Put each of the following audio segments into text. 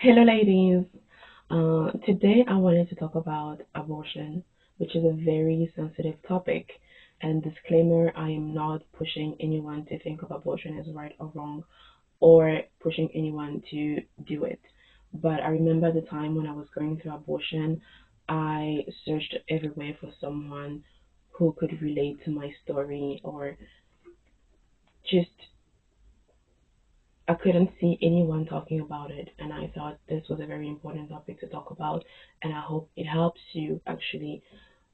Hello, ladies. Today I wanted to talk about abortion, which is a very sensitive topic. And disclaimer, I am not pushing anyone to think of abortion as right or wrong or pushing anyone to do it. But I remember the time when I was going through abortion, I searched everywhere for someone who could relate to my story or just I couldn't see anyone talking about it, and I thought this was a very important topic to talk about. And I hope it helps you actually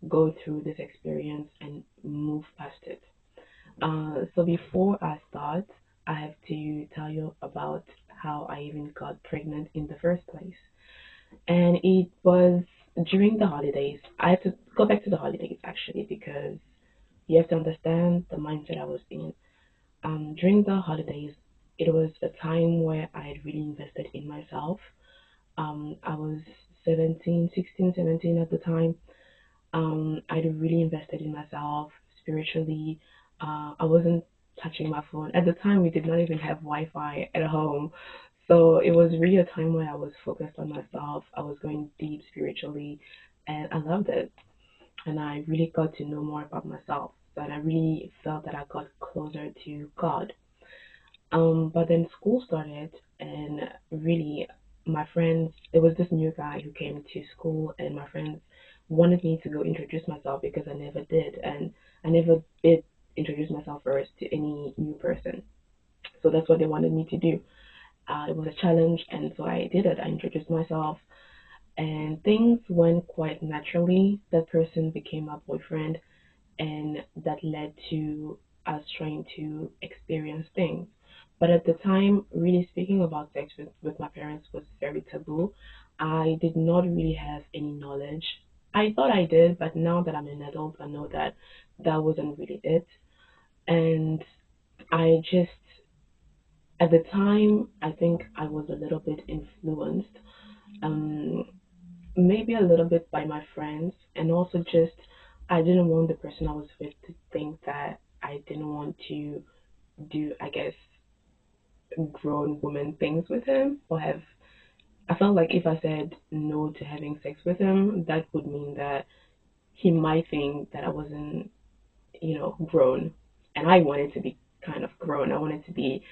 go through this experience and move past it. So, before I start, I have to tell you about how I even got pregnant in the first place. And it was during the holidays. I have to go back to the holidays actually because you have to understand the mindset I was in. During the holidays, it was a time where I had really invested in myself. I was 17, 16, 17 at the time. I'd really invested in myself spiritually. I wasn't touching my phone. At the time, we did not even have Wi Fi at home. So it was really a time where I was focused on myself. I was going deep spiritually, and I loved it. And I really got to know more about myself. And I really felt that I got closer to God. But then school started, and really, my friends, there was this new guy who came to school, and my friends wanted me to go introduce myself because I never did, and I never did introduce myself first to any new person. So that's what they wanted me to do. It was a challenge, and so I did it. I introduced myself, and things went quite naturally. That person became my boyfriend, and that led to us trying to experience things. But at the time, really speaking about sex with my parents was very taboo. I did not really have any knowledge. I thought I did, but now that I'm an adult, I know that that wasn't really it. And I just, at the time, I think I was a little bit influenced, um, maybe a little bit by my friends, and also just I didn't want the person I was with to think that I didn't want to do, I guess, grown woman things with him or have. I felt like if I said no to having sex with him, that would mean that he might think that I wasn't, grown. And I wanted to be kind of grown. I wanted to be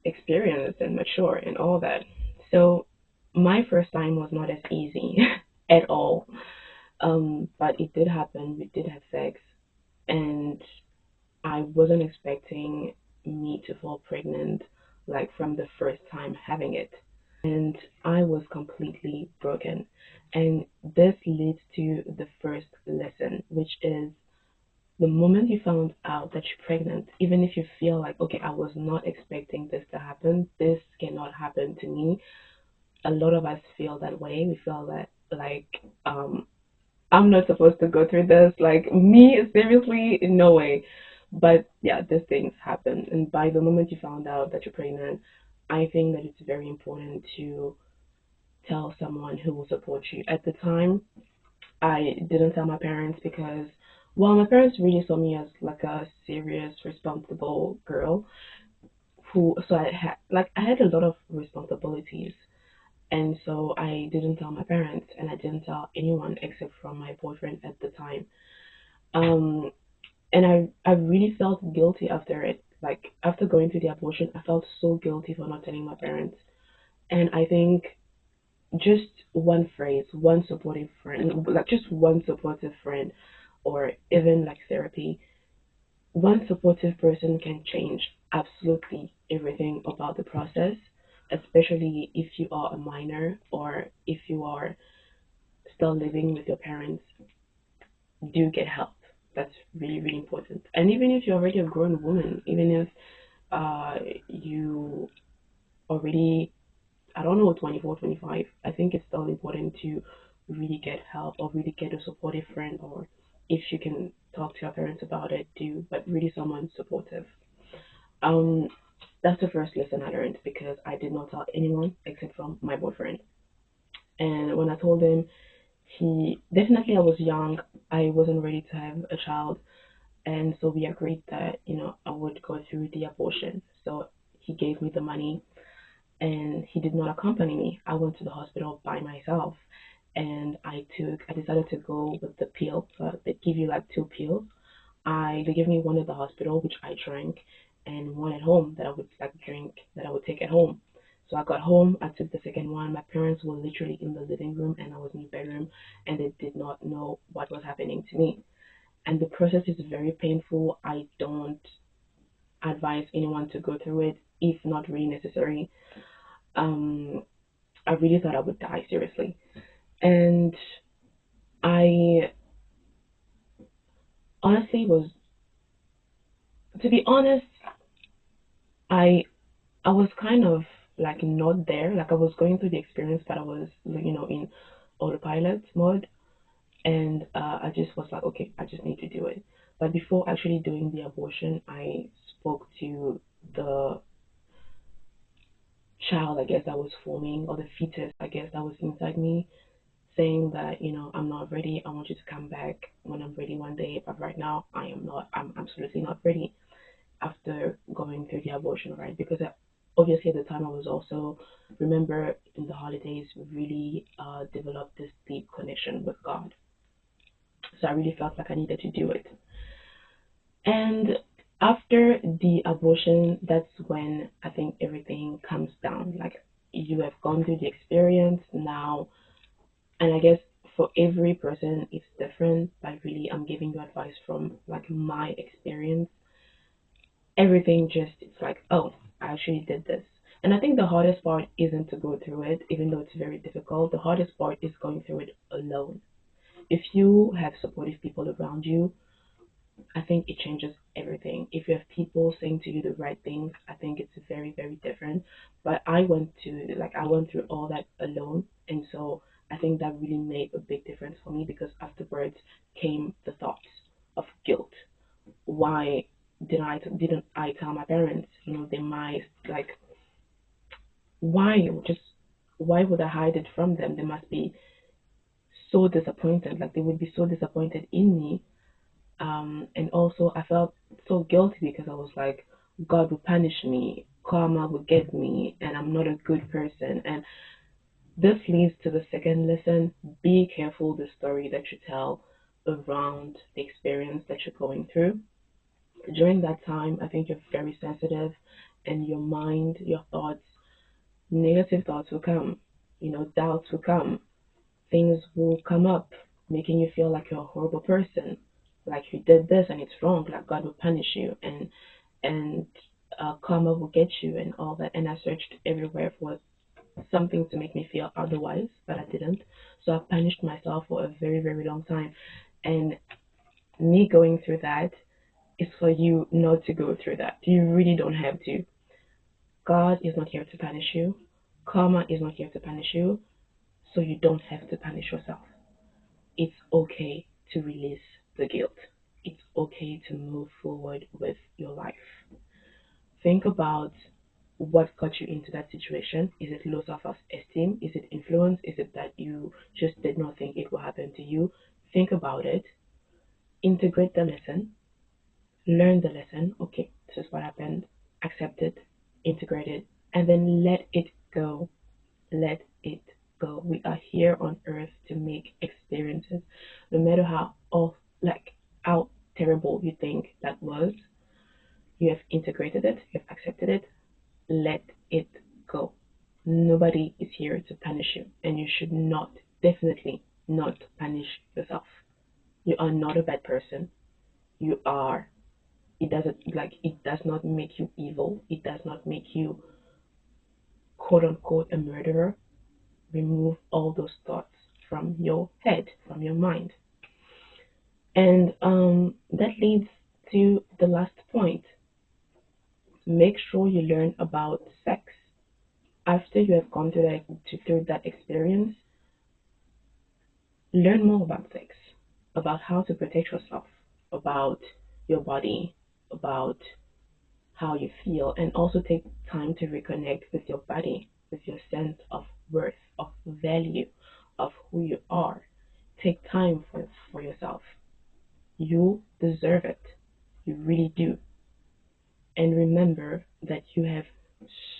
experienced and mature and all that. So my first time was not as easy at all. But it did happen. We did have sex, and I wasn't expecting me to fall pregnant like from the first time having it. And I was completely broken. And this leads to the first lesson, which is the moment you found out that you're pregnant, even if you feel like, okay, I was not expecting this to happen, this cannot happen to me. A lot of us feel that way. We feel that, like, I'm not supposed to go through this. Like, me, seriously, no way. But yeah, these things happen. And by the moment you found out that you're pregnant, I think that it's very important to tell someone who will support you. At the time, I didn't tell my parents because, well, my parents really saw me as like a serious, responsible girl so I had a lot of responsibilities. And so I didn't tell my parents and I didn't tell anyone except from my boyfriend at the time. Um, and I really felt guilty after it. Like after going through the abortion, I felt so guilty for not telling my parents. And I think just one phrase, one supportive friend, like just one supportive friend, or even like therapy, one supportive person can change absolutely everything about the process, especially if you are a minor or if you are still living with your parents. Do get help. That's really, really important. And even if you're already a grown woman, even if uh, you already, I don't know, 24, 25, I think it's still important to really get help or really get a supportive friend, or if you can talk to your parents about it, do, but really someone supportive. Um, that's the first lesson I learned because I did not tell anyone except from my boyfriend. And when I told him, he definitely I was young. I wasn't ready to have a child, and so we agreed that I would go through the abortion. So he gave me the money, and he did not accompany me. I went to the hospital by myself, and I decided to go with the pill. They give you like two pills. They gave me one at the hospital, which I drank, and one at home that I would like drink, that I would take at home. So I got home, I took the second one. My parents were literally in the living room and I was in the bedroom, and they did not know what was happening to me. And the process is very painful. I don't advise anyone to go through it if not really necessary. Um, I really thought I would die, seriously. And I honestly was, to be honest, I I was kind of like not there. Like I was going through the experience, but I was, in autopilot mode. And I just was like, okay, I just need to do it. But before actually doing the abortion, I spoke to the child, I guess, that was forming, or the fetus, I guess, that was inside me, saying that, I'm not ready. I want you to come back when I'm ready one day. But right now, I am not. I'm absolutely not ready after going through the abortion, right? Because obviously at the time I was also, remember, in the holidays, really developed this deep connection with God. So I really felt like I needed to do it. And after the abortion, that's when I think everything comes down. Like you have gone through the experience now, and I guess for every person it's different, but really I'm giving you advice from like my experience. Everything just, it's like, oh, I actually did this. And I think the hardest part isn't to go through it, even though it's very difficult. The hardest part is going through it alone. If you have supportive people around you, I think it changes everything. If you have people saying to you the right things, I think it's very, very different. But I went through all that alone. And so I think that really made a big difference for me, because afterwards came the thoughts of guilt. Why didn't I tell my parents? They might like, why just why would I hide it from them? They must be so disappointed. Like they would be so disappointed in me. And also I felt so guilty because I was like, God will punish me, karma will get me, and I'm not a good person. And this leads to the second lesson: be careful the story that you tell around the experience that you're going through. During that time, I think you're very sensitive, and your mind, your thoughts, negative thoughts will come, doubts will come, things will come up, making you feel like you're a horrible person, like you did this and it's wrong, like God will punish you, and karma will get you, and all that. And I searched everywhere for something to make me feel otherwise, but I didn't. So I punished myself for a very, very long time. And me going through that is for you not to go through that. You really don't have to. God is not here to punish you. Karma is not here to punish you. So you don't have to punish yourself. It's okay to release the guilt. It's okay to move forward with your life. Think about what got you into that situation. Is it low self esteem? Is it influence? Is it that you just did not think it will happen to you? Think about it. Integrate the lesson. Learn the lesson. Okay, this is what happened. Accept it. Integrate it. And then let it go. Let it go. We are here on earth to make experiences. No matter how terrible you think that was, you have integrated it, you have accepted it, let it go. Nobody is here to punish you, and you should not, definitely not punish yourself. You are not a bad person. You are. It does not make you evil. It does not make you quote unquote a murderer. Remove all those thoughts from your head, from your mind. And that leads to the last point. Make sure you learn about sex. After you have gone through that experience, learn more about sex, about how to protect yourself, about your body, about how you feel, and also take time to reconnect with your body, with your sense of worth, of value, of who you are. Take time for yourself. You deserve it. You really do. And remember that you have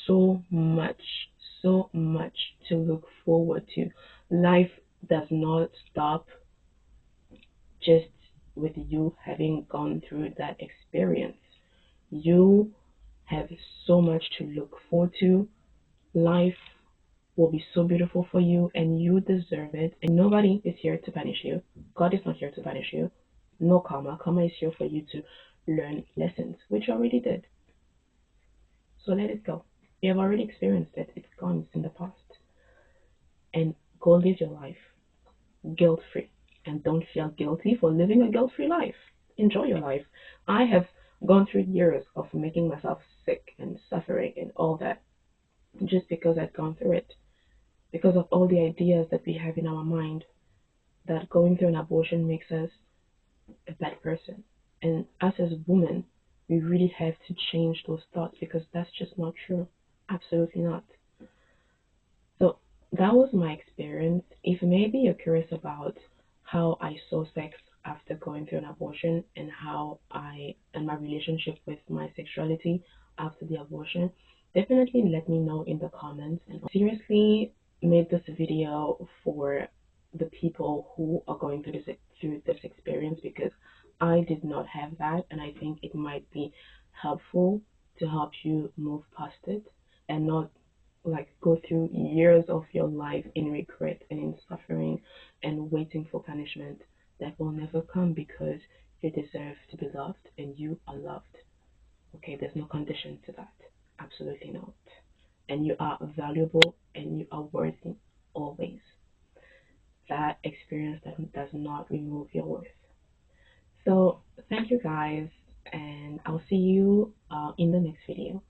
so much, forward to. Life does not stop just with you having gone through that experience. You have so much to look forward to. Life will be so beautiful for you, and you deserve it. And nobody is here to punish you. God is not here to punish you. No karma. Karma is here for you to learn lessons, which you already did. So let it go. You have already experienced it. It's gone. It's in the past. And go live your life guilt free. And don't feel guilty for living a guilt free life. Enjoy your life. I have gone through years of making myself sick and suffering and all that just because I'd gone through it. Because of all the ideas that we have in our mind that going through an abortion makes us a bad person. And us as women, we really have to change those thoughts because that's just not true. Absolutely not. So that was my experience. If maybe you're curious about how I saw sex after going through an abortion and how I and my relationship with my sexuality after the abortion, definitely let me know in the comments. And seriously made this video for the people who are going through this experience because I did not have that, and I think it might be helpful to help you move past it and not like go through years of your life in regret and in suffering and waiting for punishment that will never come because you deserve to be loved and you are loved. Okay, there's no condition to that. Absolutely not. And you are valuable and you are worthy always. That experience that does not remove your worth. So thank you guys, and I'll see you in the next video.